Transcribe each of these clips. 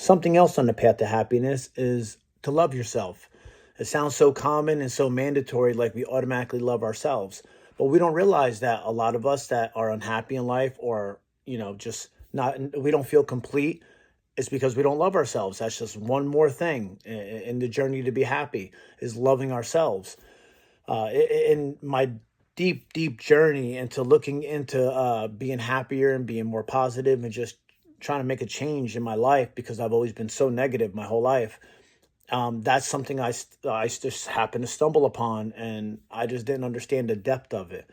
Something else on the path to happiness is to love yourself. It sounds so common and so mandatory, like we automatically love ourselves. But we don't realize that a lot of us that are unhappy in life, or, just not, we don't feel complete. It's because we don't love ourselves. That's just one more thing in the journey to be happy, is loving ourselves. In my deep, deep journey into looking into being happier and being more positive and just trying to make a change in my life, because I've always been so negative my whole life. That's something I just happened to stumble upon, and I just didn't understand the depth of it.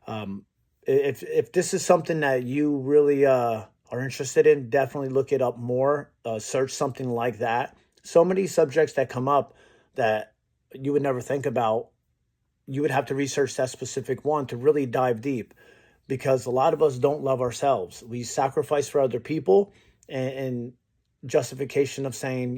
Um, if this is something that you really are interested in, definitely look it up more. Search something like that. So many subjects that come up that you would never think about, you would have to research that specific one to really dive deep, because a lot of us don't love ourselves. We sacrifice for other people, and justification of saying,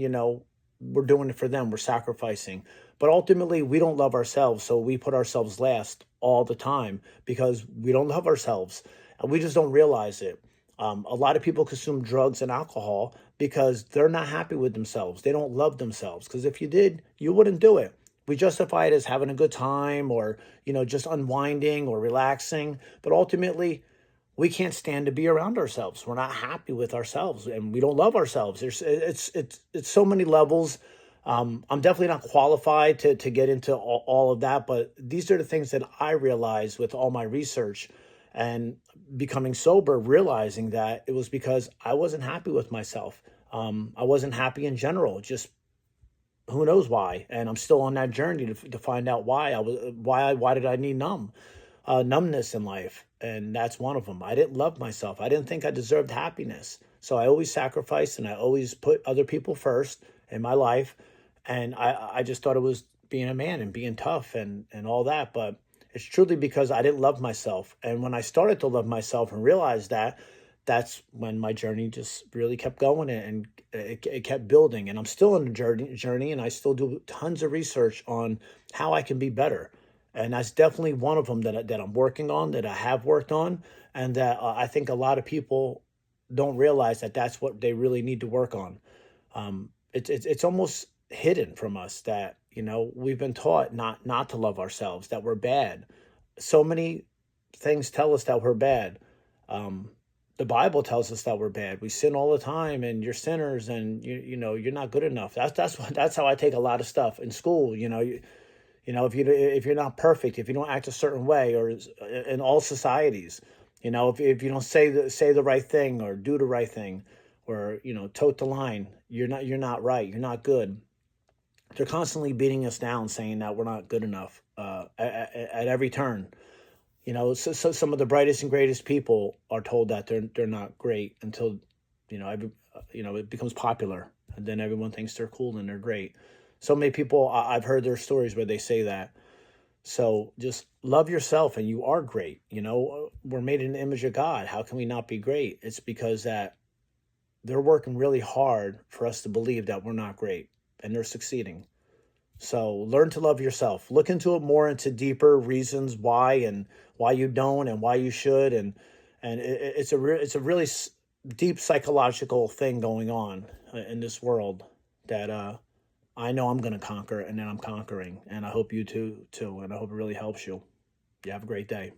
we're doing it for them, we're sacrificing. But ultimately, we don't love ourselves. So we put ourselves last all the time because we don't love ourselves, and we just don't realize it. A lot of people consume drugs and alcohol because they're not happy with themselves. They don't love themselves. Because if you did, you wouldn't do it. We justify it as having a good time, or, just unwinding or relaxing. But ultimately, we can't stand to be around ourselves. We're not happy with ourselves, and we don't love ourselves. It's so many levels. I'm definitely not qualified to get into all of that, but these are the things that I realized with all my research and becoming sober, realizing that it was because I wasn't happy with myself. I wasn't happy in general, just who knows why. And I'm still on that journey to find out why did I need numbness in life. And that's one of them. I didn't love myself. I didn't think I deserved happiness. So I always sacrificed, and I always put other people first in my life. And I just thought it was being a man and being tough and all that. But it's truly because I didn't love myself. And when I started to love myself and realized that, that's when my journey just really kept going, and it kept building. And I'm still on the journey, and I still do tons of research on how I can be better. And that's definitely one of them that I'm working on, that I have worked on, and that I think a lot of people don't realize that that's what they really need to work on. It's almost hidden from us that, we've been taught not to love ourselves, that we're bad. So many things tell us that we're bad. Um, the Bible tells us that we're bad. We sin all the time, and you're sinners, and you're not good enough. That's how I take a lot of stuff in school. If you're not perfect, if you don't act a certain way, or in all societies, if you don't say the right thing or do the right thing, or tote the line, you're not right. You're not good. They're constantly beating us down, saying that we're not good enough at every turn. So some of the brightest and greatest people are told that they're not great until it becomes popular, and then everyone thinks they're cool and they're great. So many people, I've heard their stories where they say that. So just love yourself, and you are great. We're made in the image of God. How can we not be great? It's because that they're working really hard for us to believe that we're not great, and they're succeeding. So learn to love yourself. Look into it more, into deeper reasons why, and why you don't, and why you should, and it's a really deep psychological thing going on in this world that I know I'm going to conquer, and then I'm conquering, and I hope you too, and I hope it really helps you. You have a great day.